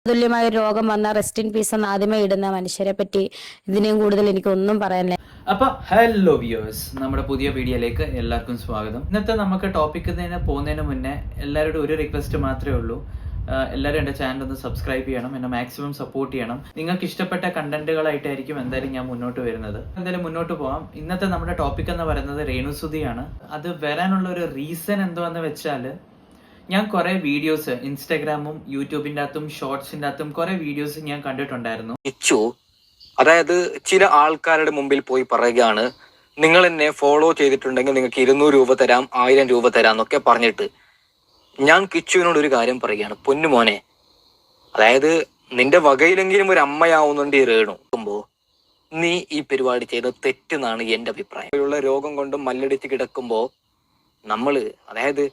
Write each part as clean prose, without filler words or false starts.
തുല്യമായ ഒരു രോഗം വന്ന റെസ്റ്റ് ഇൻ പീസ് എന്ന് ആദ്യമേ ഇടുന്ന മനുഷ്യരെ പറ്റി ഇതിനെയും കൂടുതൽ എനിക്കൊന്നും പറയാനില്ല. അപ്പൊ ഹലോ വ്യൂവേഴ്സ്, നമ്മുടെ പുതിയ വീഡിയോയിലേക്ക് എല്ലാവർക്കും സ്വാഗതം. ഇന്നത്തെ നമുക്ക് ടോപ്പിക്ക് പോകുന്നതിന് മുന്നേ എല്ലാവരോടും ഒരു റിക്വസ്റ്റ് മാത്രമേ ഉള്ളൂ. എല്ലാവരും എൻ്റെ ചാനൽ ഒന്ന് സബ്സ്ക്രൈബ് ചെയ്യണം, എന്നെ മാക്സിമം സപ്പോർട്ട് ചെയ്യണം. നിങ്ങൾക്ക് ഇഷ്ടപ്പെട്ട കണ്ടന്റുകളായിട്ടായിരിക്കും എന്തായാലും ഞാൻ മുന്നോട്ട് വരുന്നത്. എന്തായാലും മുന്നോട്ട് പോവാം. ഇന്നത്തെ നമ്മുടെ ടോപ്പിക് എന്ന് പറയുന്നത് രേണുസുതിയാണ്. അത് വരാനുള്ള ഒരു റീസൺ എന്തുവെന്ന് വെച്ചാൽ, ഞാൻ കുറെ വീഡിയോസ് ഇൻസ്റ്റാഗ്രാമും യൂട്യൂബിന്റെ അകത്തും ഷോർട്സിന്റെ അകത്തും കുറെ വീഡിയോസ് ഞാൻ കണ്ടിട്ടുണ്ടായിരുന്നു. അതായത് ചില ആൾക്കാരുടെ മുമ്പിൽ പോയി പറയുകയാണ്, നിങ്ങൾ എന്നെ ഫോളോ ചെയ്തിട്ടുണ്ടെങ്കിൽ നിങ്ങൾക്ക് 200 രൂപ തരാം, 1000 രൂപ തരാം എന്നൊക്കെ പറഞ്ഞിട്ട്. ഞാൻ കിച്ചുവിനോട് ഒരു കാര്യം പറയുകയാണ്, പൊന്നുമോനെ, അതായത് നിന്റെ വകയിലെങ്കിലും ഒരു അമ്മയാവുന്നുണ്ട് ഈ രേണുമ്പോ നീ ഈ പരിപാടി ചെയ്ത് തെറ്റെന്നാണ് എന്റെ അഭിപ്രായം. ഉള്ള രോഗം കൊണ്ട് മല്ലടിച്ച് കിടക്കുമ്പോ നമ്മള് അതായത്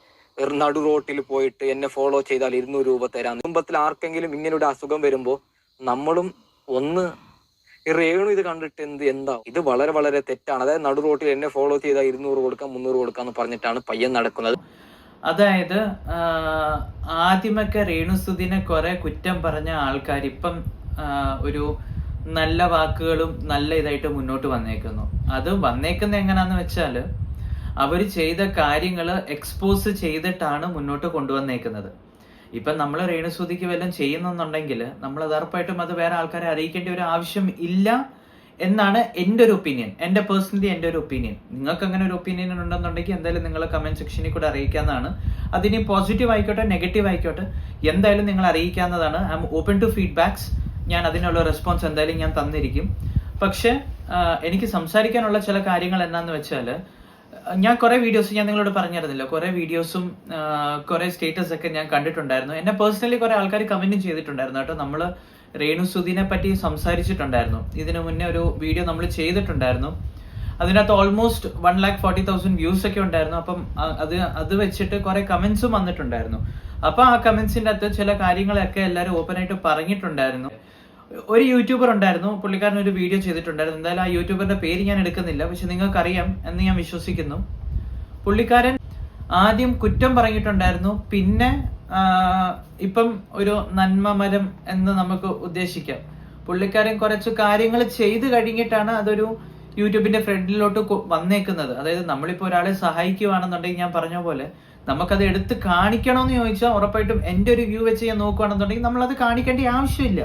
നടു റോട്ടിൽ പോയിട്ട് എന്നെ ഫോളോ ചെയ്താൽ 200 രൂപ തരാം. കുടുംബത്തിൽ ആർക്കെങ്കിലും ഇങ്ങനെ ഒരു അസുഖം വരുമ്പോ നമ്മളും ഒന്ന് രേണു ഇത് കണ്ടിട്ട് എന്താ ഇത് വളരെ വളരെ തെറ്റാണ്. അതായത് നടു റോട്ടിൽ എന്നെ ഫോളോ ചെയ്താൽ 200 കൊടുക്കാം 300 കൊടുക്കാം എന്ന് പറഞ്ഞിട്ടാണ് പയ്യൻ നടക്കുന്നത്. അതായത് ആദ്യമൊക്കെ രേണുസുതിനെ കുറെ കുറ്റം പറഞ്ഞ ആൾക്കാർ ഇപ്പം ഒരു നല്ല വാക്കുകളും നല്ല ഇതായിട്ട് മുന്നോട്ട് വന്നേക്കുന്നു. അത് വന്നേക്കുന്ന എങ്ങനാന്ന് വെച്ചാല്, അവർ ചെയ്ത കാര്യങ്ങൾ എക്സ്പോസ് ചെയ്തിട്ടാണ് മുന്നോട്ട് കൊണ്ടുവന്നേക്കുന്നത്. ഇപ്പം നമ്മൾ രേണുസുതിക്ക് വല്ലതും ചെയ്യുന്നുണ്ടെങ്കിൽ നമ്മൾ ഉറപ്പായിട്ടും അത് വേറെ ആൾക്കാരെ അറിയിക്കേണ്ട ഒരു ആവശ്യം ഇല്ല എന്നാണ് എൻ്റെ ഒരു ഒപ്പീനിയൻ. എൻ്റെ പേഴ്സണലി എൻ്റെ ഒരു ഒപ്പീനിയൻ. നിങ്ങൾക്ക് അങ്ങനെ ഒരു ഒപ്പീനിയൻ ഉണ്ടെന്നുണ്ടെങ്കിൽ എന്തായാലും നിങ്ങൾ കമന്റ് സെക്ഷനിൽ കൂടെ അറിയിക്കാവുന്നതാണ്. അതിന് പോസിറ്റീവ് ആയിക്കോട്ടെ നെഗറ്റീവ് ആയിക്കോട്ടെ എന്തായാലും നിങ്ങൾ അറിയിക്കാവുന്നതാണ്. I am open to feedbacks. ഞാൻ അതിനുള്ള റെസ്പോൺസ് എന്തായാലും ഞാൻ തന്നിരിക്കും. പക്ഷെ എനിക്ക് സംസാരിക്കാനുള്ള ചില കാര്യങ്ങൾ എന്നാന്ന് വെച്ചാൽ, ഞാൻ കുറെ വീഡിയോസ് ഞാൻ നിങ്ങളോട് പറഞ്ഞിരുന്നില്ല, കുറെ വീഡിയോസും കുറെ സ്റ്റേറ്റസ് ഒക്കെ ഞാൻ കണ്ടിട്ടുണ്ടായിരുന്നു. എന്നെ പേഴ്സണലി കുറെ ആൾക്കാർ കമന്റും ചെയ്തിട്ടുണ്ടായിരുന്നു കേട്ടോ. നമ്മൾ രേണുസുതിനെ പറ്റി സംസാരിച്ചിട്ടുണ്ടായിരുന്നു. ഇതിനു മുന്നേ ഒരു വീഡിയോ നമ്മൾ ചെയ്തിട്ടുണ്ടായിരുന്നു. അതിനകത്ത് ഓൾമോസ്റ്റ് 1,40,000 വ്യൂസ് ഒക്കെ ഉണ്ടായിരുന്നു. അപ്പം അത് വെച്ചിട്ട് കുറെ കമന്റ്സും വന്നിട്ടുണ്ടായിരുന്നു. അപ്പൊ ആ കമന്റ്സിന്റെ അകത്ത് ചില കാര്യങ്ങളൊക്കെ എല്ലാവരും ഓപ്പൺ ആയിട്ട് പറഞ്ഞിട്ടുണ്ടായിരുന്നു. ഒരു യൂട്യൂബർ ഉണ്ടായിരുന്നു, പുള്ളിക്കാരൻ ഒരു വീഡിയോ ചെയ്തിട്ടുണ്ടായിരുന്നു. എന്തായാലും ആ യൂട്യൂബറിന്റെ പേര് ഞാൻ എടുക്കുന്നില്ല, പക്ഷെ നിങ്ങൾക്ക് അറിയാം എന്ന് ഞാൻ വിശ്വസിക്കുന്നു. പുള്ളിക്കാരൻ ആദ്യം കുറ്റം പറഞ്ഞിട്ടുണ്ടായിരുന്നു, പിന്നെ ഇപ്പം ഒരു നന്മമരം എന്ന് നമുക്ക് ഉദ്ദേശിക്കാം. പുള്ളിക്കാരൻ കുറച്ച് കാര്യങ്ങൾ ചെയ്ത് കഴിഞ്ഞിട്ടാണ് അതൊരു യൂട്യൂബിന്റെ ഫ്രണ്ടിലോട്ട് വന്നേക്കുന്നത്. അതായത് നമ്മളിപ്പോ ഒരാളെ സഹായിക്കുകയാണെന്നുണ്ടെങ്കിൽ, ഞാൻ പറഞ്ഞ പോലെ നമുക്കത് എടുത്ത് കാണിക്കണമെന്ന് ചോദിച്ചാൽ ഉറപ്പായിട്ടും എൻ്റെ ഒരു വ്യൂ വെച്ച് ഞാൻ നോക്കുകയാണെന്നുണ്ടെങ്കിൽ നമ്മളത് കാണിക്കേണ്ട ആവശ്യമില്ല.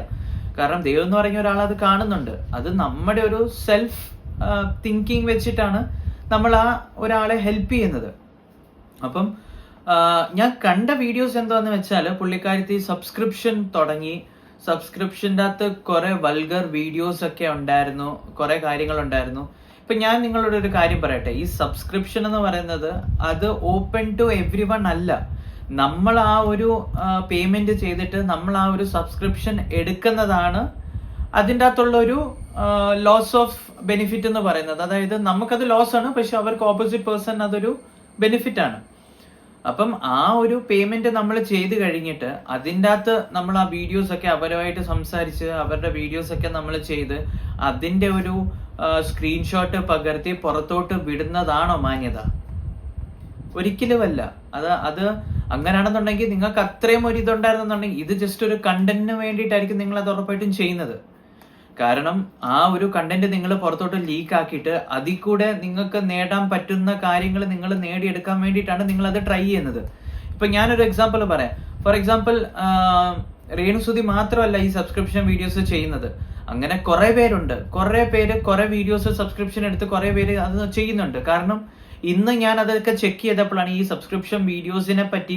കാരണം ദൈവം എന്ന് പറഞ്ഞ ഒരാൾ അത് കാണുന്നുണ്ട്. അത് നമ്മുടെ ഒരു സെൽഫ് തിങ്കിങ് വെച്ചിട്ടാണ് നമ്മൾ ആ ഒരാളെ ഹെൽപ്പ് ചെയ്യുന്നത്. അപ്പം ഞാൻ കണ്ട വീഡിയോസ് എന്താന്ന് വെച്ചാൽ, പുള്ളിക്കാരത്തി സബ്സ്ക്രിപ്ഷൻ തുടങ്ങി. സബ്സ്ക്രിപ്ഷൻ്റെ അകത്ത് കുറെ വൾഗർ വീഡിയോസ് ഒക്കെ ഉണ്ടായിരുന്നു, കുറെ കാര്യങ്ങളുണ്ടായിരുന്നു. ഇപ്പൊ ഞാൻ നിങ്ങളോട് ഒരു കാര്യം പറയട്ടെ, ഈ സബ്സ്ക്രിപ്ഷൻ എന്ന് പറയുന്നത് അത് ഓപ്പൺ ടു എവ്രി വൺ അല്ല. നമ്മൾ ആ ഒരു പേയ്മെന്റ് ചെയ്തിട്ട് നമ്മൾ ആ ഒരു സബ്സ്ക്രിപ്ഷൻ എടുക്കുന്നതാണ് അതിൻ്റെ അകത്തുള്ള ഒരു ലോസ് ഓഫ് ബെനിഫിറ്റ് എന്ന് പറയുന്നത്. അതായത് നമുക്കത് ലോസ് ആണ്, പക്ഷെ അവർക്ക് ഓപ്പോസിറ്റ് പേഴ്സൺ അതൊരു ബെനിഫിറ്റ് ആണ്. അപ്പം ആ ഒരു പേയ്മെന്റ് നമ്മൾ ചെയ്ത് കഴിഞ്ഞിട്ട് അതിൻ്റെ അകത്ത് നമ്മൾ ആ വീഡിയോസ് ഒക്കെ അവരുമായിട്ട് സംസാരിച്ച് അവരുടെ വീഡിയോസ് ഒക്കെ നമ്മൾ ചെയ്ത് അതിൻ്റെ ഒരു സ്ക്രീൻഷോട്ട് പകർത്തി പുറത്തോട്ട് വിടുന്നതാണോ മാന്യത? ഒരിക്കലുമല്ല. അത് അങ്ങനെയാണെന്നുണ്ടെങ്കിൽ നിങ്ങൾക്ക് അത്രയും ഒരു ഇതുണ്ടായിരുന്നുണ്ടെങ്കിൽ, ഇത് ജസ്റ്റ് ഒരു കണ്ടന്റിന് വേണ്ടിയിട്ടായിരിക്കും നിങ്ങൾ അത് ഉറപ്പായിട്ടും ചെയ്യുന്നത്. കാരണം ആ ഒരു കണ്ടന്റ് നിങ്ങൾ പുറത്തോട്ട് ലീക്ക് ആക്കിയിട്ട് അതിൽ കൂടെ നിങ്ങൾക്ക് നേടാൻ പറ്റുന്ന കാര്യങ്ങൾ നിങ്ങൾ നേടിയെടുക്കാൻ വേണ്ടിയിട്ടാണ് നിങ്ങൾ അത് ട്രൈ ചെയ്യുന്നത്. ഇപ്പൊ ഞാനൊരു എക്സാമ്പിൾ പറയാം. ഫോർ എക്സാമ്പിൾ, രേണുസുതി മാത്രമല്ല ഈ സബ്സ്ക്രിപ്ഷൻ വീഡിയോസ് ചെയ്യുന്നത്. അങ്ങനെ കുറെ പേരുണ്ട്. കുറെ പേര് കുറെ വീഡിയോസ് സബ്സ്ക്രിപ്ഷൻ എടുത്ത് കുറെ പേര് അത് ചെയ്യുന്നുണ്ട്. കാരണം ഇന്ന് ഞാൻ അതൊക്കെ ചെക്ക് ചെയ്തപ്പോഴാണ് ഈ സബ്സ്ക്രിപ്ഷൻ വീഡിയോസിനെ പറ്റി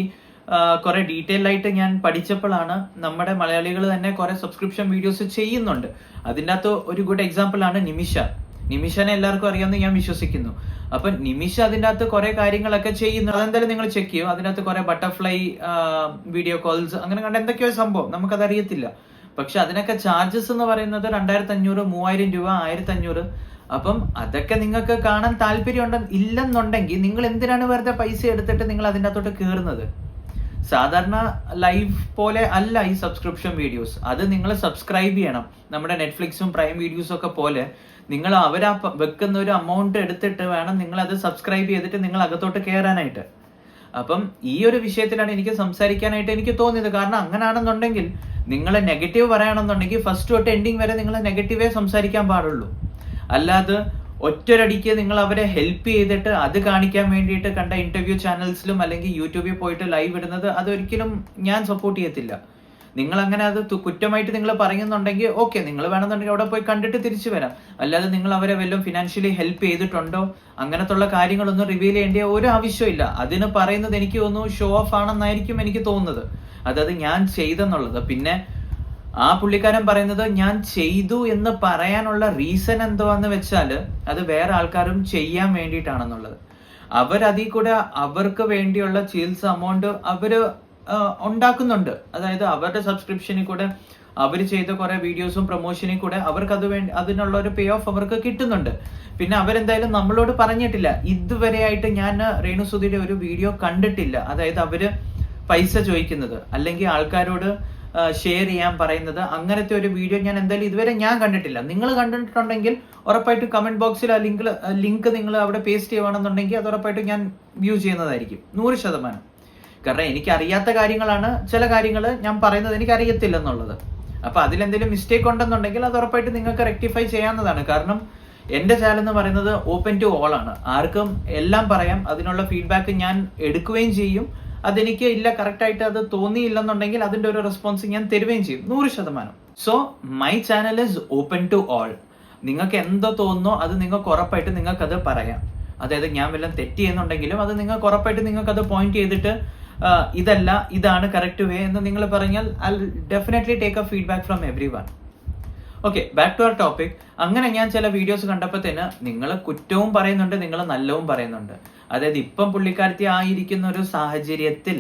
കുറെ ഡീറ്റെയിൽ ആയിട്ട് ഞാൻ പഠിച്ചപ്പോഴാണ് നമ്മുടെ മലയാളികൾ തന്നെ കുറെ സബ്സ്ക്രിപ്ഷൻ വീഡിയോസ് ചെയ്യുന്നുണ്ട്. അതിൻ്റെ അകത്ത് ഒരു ഗുഡ് എക്സാമ്പിൾ ആണ് നിമിഷനെ എല്ലാവർക്കും അറിയാമെന്ന് ഞാൻ വിശ്വസിക്കുന്നു. അപ്പൊ നിമിഷ അതിൻ്റെ അകത്ത് കുറെ കാര്യങ്ങളൊക്കെ ചെയ്യുന്നു. അതെന്തായാലും നിങ്ങൾ ചെക്ക് ചെയ്യും. അതിനകത്ത് കുറെ ബട്ടർഫ്ലൈ വീഡിയോ കോൾസ് അങ്ങനെ കണ്ട എന്തൊക്കെയോ സംഭവം നമുക്കത് അറിയത്തില്ല. പക്ഷെ അതിനൊക്കെ ചാർജസ് എന്ന് പറയുന്നത് 2,500, 3,000 രൂപ, 1,500. അപ്പം അതൊക്കെ നിങ്ങൾക്ക് കാണാൻ താല്പര്യം ഇല്ലെന്നുണ്ടെങ്കിൽ നിങ്ങൾ എന്തിനാണ് വെറുതെ പൈസ എടുത്തിട്ട് നിങ്ങൾ അതിൻ്റെ അകത്തോട്ട് കയറുന്നത്? സാധാരണ ലൈവ് പോലെ അല്ല ഈ സബ്സ്ക്രിപ്ഷൻ വീഡിയോസ്. അത് നിങ്ങൾ സബ്സ്ക്രൈബ് ചെയ്യണം. നമ്മുടെ നെറ്റ്ഫ്ലിക്സും പ്രൈം വീഡിയോസും ഒക്കെ പോലെ നിങ്ങൾ അവരാ വെക്കുന്ന ഒരു എമൗണ്ട് എടുത്തിട്ട് വേണം നിങ്ങൾ അത് സബ്സ്ക്രൈബ് ചെയ്തിട്ട് നിങ്ങൾ അകത്തോട്ട് കയറാനായിട്ട്. അപ്പം ഈ ഒരു വിഷയത്തിലാണ് എനിക്ക് സംസാരിക്കാനായിട്ട് എനിക്ക് തോന്നിയത്. കാരണം അങ്ങനെയാണെന്നുണ്ടെങ്കിൽ നിങ്ങൾ നെഗറ്റീവ് പറയുകയാണെന്നുണ്ടെങ്കിൽ ഫസ്റ്റ് തൊട്ട് എൻഡിങ് വരെ നിങ്ങൾ നെഗറ്റീവേ സംസാരിക്കാൻ പാടുള്ളൂ. അല്ലാതെ ഒറ്റൊരടിക്ക് നിങ്ങൾ അവരെ ഹെൽപ്പ് ചെയ്തിട്ട് അത് കാണിക്കാൻ വേണ്ടിയിട്ട് കണ്ട ഇന്റർവ്യൂ ചാനൽസിലും അല്ലെങ്കിൽ യൂട്യൂബിൽ പോയിട്ട് ലൈവ് ഇടുന്നത് അതൊരിക്കലും ഞാൻ സപ്പോർട്ട് ചെയ്യത്തില്ല. നിങ്ങൾ അങ്ങനെ അത് കുറ്റമായിട്ട് നിങ്ങൾ പറയുന്നുണ്ടെങ്കിൽ ഓക്കെ, നിങ്ങൾ വേണമെന്നുണ്ടെങ്കിൽ അവിടെ പോയി കണ്ടിട്ട് തിരിച്ചു വരാം. അല്ലാതെ നിങ്ങൾ അവരെ വല്ലതും ഫിനാൻഷ്യലി ഹെൽപ്പ് ചെയ്തിട്ടുണ്ടോ അങ്ങനത്തുള്ള കാര്യങ്ങളൊന്നും റിവീൽ ചെയ്യേണ്ട ഒരു ആവശ്യമില്ല. അതിന് പറയുന്നത് എനിക്ക് തോന്നുന്നു ഷോ ഓഫ് ആണെന്നായിരിക്കും എനിക്ക് തോന്നുന്നത്, അതായത് ഞാൻ ചെയ്തെന്നുള്ളത്. പിന്നെ ആ പുള്ളിക്കാരൻ പറയുന്നത് ഞാൻ ചെയ്തു എന്ന് പറയാനുള്ള റീസൺ എന്തുവാന്ന് വെച്ചാല് അത് വേറെ ആൾക്കാരും ചെയ്യാൻ വേണ്ടിയിട്ടാണെന്നുള്ളത്. അവരതിൽ കൂടെ അവർക്ക് വേണ്ടിയുള്ള ചികിത്സ എമൗണ്ട് അവര് ഉണ്ടാക്കുന്നുണ്ട്. അതായത് അവരുടെ സബ്സ്ക്രിപ്ഷനിൽ കൂടെ അവർ ചെയ്ത കുറെ വീഡിയോസും പ്രൊമോഷനിൽ കൂടെ അവർക്ക് അതിനുള്ള ഒരു പേ ഓഫ് അവർക്ക് കിട്ടുന്നുണ്ട്. പിന്നെ അവരെന്തായാലും നമ്മളോട് പറഞ്ഞിട്ടില്ല. ഇതുവരെയായിട്ട് ഞാൻ രേണുസുധിയുടെ ഒരു വീഡിയോ കണ്ടിട്ടില്ല, അതായത് അവര് പൈസ ചോദിക്കുന്നത് അല്ലെങ്കിൽ ആൾക്കാരോട് ഷെയർ ചെയ്യാൻ പറയുന്നത്, അങ്ങനത്തെ ഒരു വീഡിയോ ഞാൻ എന്തായാലും ഇതുവരെ ഞാൻ കണ്ടിട്ടില്ല. നിങ്ങൾ കണ്ടിട്ടുണ്ടെങ്കിൽ ഉറപ്പായിട്ടും കമന്റ് ബോക്സിൽ ആ ലിങ്ക് നിങ്ങൾ അവിടെ പേസ്റ്റ് ചെയ്യുകയാണെന്നുണ്ടെങ്കിൽ അത് ഉറപ്പായിട്ടും ഞാൻ വ്യൂ ചെയ്യുന്നതായിരിക്കും 100%. കാരണം എനിക്ക് അറിയാത്ത കാര്യങ്ങളാണ് ചില കാര്യങ്ങൾ ഞാൻ പറയുന്നത് എനിക്ക് അറിയത്തില്ലെന്നുള്ളത്. അപ്പൊ അതിലെന്തെങ്കിലും മിസ്റ്റേക്ക് ഉണ്ടെന്നുണ്ടെങ്കിൽ അത് ഉറപ്പായിട്ട് നിങ്ങൾക്ക് റെക്ടിഫൈ ചെയ്യാവുന്നതാണ്. കാരണം എന്റെ ചാനൽ എന്ന് പറയുന്നത് ഓപ്പൺ ടു ഓൾ ആണ്, ആർക്കും എല്ലാം പറയാം. അതിനുള്ള ഫീഡ്ബാക്ക് ഞാൻ എടുക്കുകയും ചെയ്യും. അതെനിക്ക് ഇല്ല കറക്റ്റായിട്ട് അത് തോന്നിയില്ലെന്നുണ്ടെങ്കിൽ അതിന്റെ ഒരു റെസ്പോൺസ് ഞാൻ തരുകയും ചെയ്യും 100%. So my channel is open to all. നിങ്ങൾക്ക് എന്തോ തോന്നുന്നോ അത് നിങ്ങൾക്ക് ഉറപ്പായിട്ട് നിങ്ങൾക്ക് അത് പറയാം. അതായത് ഞാൻ വല്ലതും തെറ്റ് ചെയ്യുന്നുണ്ടെങ്കിലും അത് നിങ്ങൾക്ക് ഉറപ്പായിട്ട് നിങ്ങൾക്ക് അത് പോയിന്റ് ചെയ്തിട്ട് ഇതല്ല ഇതാണ് കറക്റ്റ് വേ എന്ന് നിങ്ങൾ പറഞ്ഞാൽ I definitely take a feedback from everyone. Okay, back to our topic. അങ്ങനെ ഞാൻ ചില വീഡിയോസ് കണ്ടപ്പോൾ തന്നെ നിങ്ങൾ കുറ്റവും പറയുന്നുണ്ട്, നിങ്ങൾ നല്ലവും പറയുന്നുണ്ട്. അതായത് ഇപ്പം പുള്ളിക്കാരത്തി ആയിരിക്കുന്ന ഒരു സാഹചര്യത്തിൽ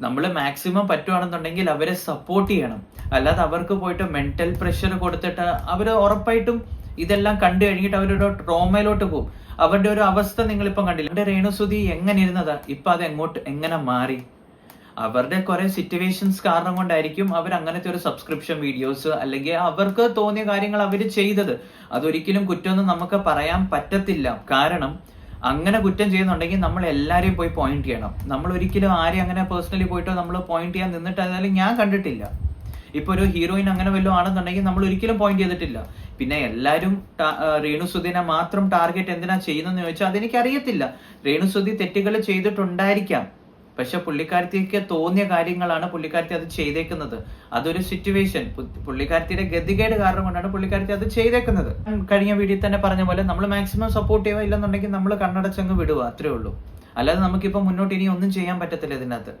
നമ്മൾ മാക്സിമം പറ്റുവാണെന്നുണ്ടെങ്കിൽ അവരെ സപ്പോർട്ട് ചെയ്യണം. അല്ലാതെ അവർക്ക് പോയിട്ട് മെന്റൽ പ്രഷർ കൊടുത്തിട്ട് അവർ ഉറപ്പായിട്ടും ഇതെല്ലാം കണ്ടു കഴിഞ്ഞിട്ട് അവരുടെ ട്രോമയിലോട്ട് പോകും. അവരുടെ ഒരു അവസ്ഥ നിങ്ങളിപ്പം കണ്ടില്ല. എന്റെ രേണുസുധി എങ്ങനെ ഇരുന്നതാ, ഇപ്പൊ അത് എങ്ങനെ മാറി? അവരുടെ കുറെ സിറ്റുവേഷൻസ് കാരണം കൊണ്ടായിരിക്കും അവർ അങ്ങനത്തെ ഒരു സബ്സ്ക്രിപ്ഷൻ വീഡിയോസ് അല്ലെങ്കിൽ അവർക്ക് തോന്നിയ കാര്യങ്ങൾ അവർ ചെയ്തത്. അതൊരിക്കലും കുറ്റമൊന്നും നമുക്ക് പറയാൻ പറ്റത്തില്ല. കാരണം അങ്ങനെ കുറ്റം ചെയ്യുന്നുണ്ടെങ്കിൽ നമ്മൾ എല്ലാരെയും പോയി പോയിന്റ് ചെയ്യണം. നമ്മൾ ഒരിക്കലും ആരെയും അങ്ങനെ പേഴ്സണലി പോയിട്ടോ നമ്മൾ പോയിന്റ് ചെയ്യാൻ നിന്നിട്ട് അതായത് ഞാൻ കണ്ടിട്ടില്ല. ഇപ്പൊ ഒരു ഹീറോയിൻ അങ്ങനെ വല്ലതും ആണെന്നുണ്ടെങ്കിൽ നമ്മൾ ഒരിക്കലും പോയിന്റ് ചെയ്തിട്ടില്ല. പിന്നെ എല്ലാവരും രേണുസുധിനെ മാത്രം ടാർഗറ്റ് എന്തിനാ ചെയ്യുന്നതെന്ന് ചോദിച്ചാൽ അതെനിക്ക് അറിയത്തില്ല. രേണുസുധി തെറ്റുകൾ ചെയ്തിട്ടുണ്ടായിരിക്കാം, പക്ഷെ പുള്ളിക്കാരത്തിക്ക് തോന്നിയ കാര്യങ്ങളാണ് പുള്ളിക്കാരത്തി അത് ചെയ്തേക്കുന്നത്. അതൊരു സിറ്റുവേഷൻ, പുള്ളിക്കാരത്തിയുടെ ഗതികേട് കാരണം കൊണ്ടാണ് പുള്ളിക്കാരത്തി അത് ചെയ്തേക്കുന്നത്. കഴിഞ്ഞ വീഡിയോയിൽ തന്നെ പറഞ്ഞ പോലെ നമ്മൾ മാക്സിമം സപ്പോർട്ട് ചെയ്യുക, ഇല്ലെന്നുണ്ടെങ്കിൽ നമ്മൾ കണ്ണടച്ചങ്ങ് വിടുക, അത്രേ ഉള്ളൂ. അല്ലാതെ നമുക്കിപ്പോൾ മുന്നോട്ട് ഇനി ഒന്നും ചെയ്യാൻ പറ്റത്തില്ല ഇതിനകത്ത്.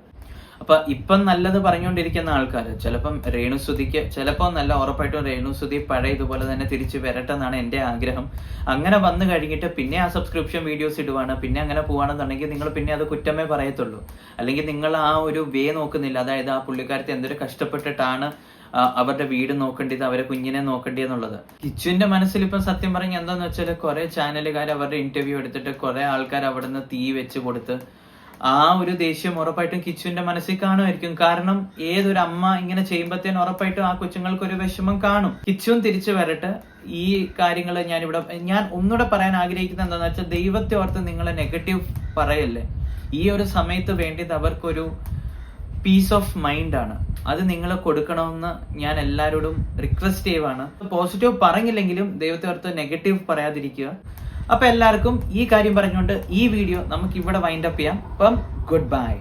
അപ്പൊ ഇപ്പം നല്ലത് പറഞ്ഞുകൊണ്ടിരിക്കുന്ന ആൾക്കാർ ചിലപ്പം രേണുസുധിക്ക് ചിലപ്പോൾ നല്ല ഉറപ്പായിട്ടും രേണുസുധി പഴയ ഇതുപോലെ തന്നെ തിരിച്ചു വരട്ടെ എന്നാണ് എന്റെ ആഗ്രഹം. അങ്ങനെ വന്നു കഴിഞ്ഞിട്ട് പിന്നെ ആ സബ്സ്ക്രിപ്ഷൻ വീഡിയോസ് ഇടുവാണ്, പിന്നെ അങ്ങനെ പോവാണെന്നുണ്ടെങ്കിൽ നിങ്ങൾ പിന്നെ അത് കുറ്റമേ പറയത്തുള്ളൂ. അല്ലെങ്കിൽ നിങ്ങൾ ആ ഒരു വേ നോക്കുന്നില്ല. അതായത് ആ പുള്ളിക്കാരത്തെ എന്തൊരു കഷ്ടപ്പെട്ടിട്ടാണ് അവരുടെ വീട് നോക്കേണ്ടത്, അവരെ കുഞ്ഞിനെ നോക്കേണ്ടതെന്നുള്ളത്. കിച്ചുവിന്റെ മനസ്സിൽ ഇപ്പം സത്യം പറഞ്ഞ എന്താന്ന് വെച്ചാൽ കുറെ ചാനലുകാർ അവരുടെ ഇന്റർവ്യൂ എടുത്തിട്ട് കുറെ ആൾക്കാർ അവിടെ നിന്ന് തീ വെച്ച് കൊടുത്ത് ആ ഒരു ദേഷ്യം ഉറപ്പായിട്ടും കിച്ചുവിന്റെ മനസ്സിൽ കാണുമായിരിക്കും. കാരണം ഏതൊരു അമ്മ ഇങ്ങനെ ചെയ്യുമ്പോഴത്തേനും ഉറപ്പായിട്ടും ആ കൊച്ചുങ്ങൾക്ക് ഒരു വിഷമം കാണും. കിച്ചുവും തിരിച്ചു വരട്ടെ. ഈ കാര്യങ്ങൾ ഞാൻ ഒന്നുകൂടെ പറയാൻ ആഗ്രഹിക്കുന്നത് എന്താണെന്ന് വെച്ചാൽ, ദൈവത്തെ ഓർത്ത് നിങ്ങളെ നെഗറ്റീവ് പറയല്ലേ. ഈ ഒരു സമയത്ത് വേണ്ടത് അവർക്കൊരു പീസ് ഓഫ് മൈൻഡ് ആണ്. അത് നിങ്ങൾ കൊടുക്കണമെന്ന് ഞാൻ എല്ലാവരോടും റിക്വസ്റ്റ് ചെയ്യുവാണ്. പോസിറ്റീവ് പറഞ്ഞില്ലെങ്കിലും ദൈവത്തെ ഓർത്ത് നെഗറ്റീവ് പറയാതിരിക്കുക. അപ്പൊ എല്ലാവർക്കും ഈ കാര്യം പറഞ്ഞുകൊണ്ട് ഈ വീഡിയോ നമുക്ക് ഇവിടെ വൈൻഡ് അപ്പ് ചെയ്യാം. അപ്പം ഗുഡ് ബൈ.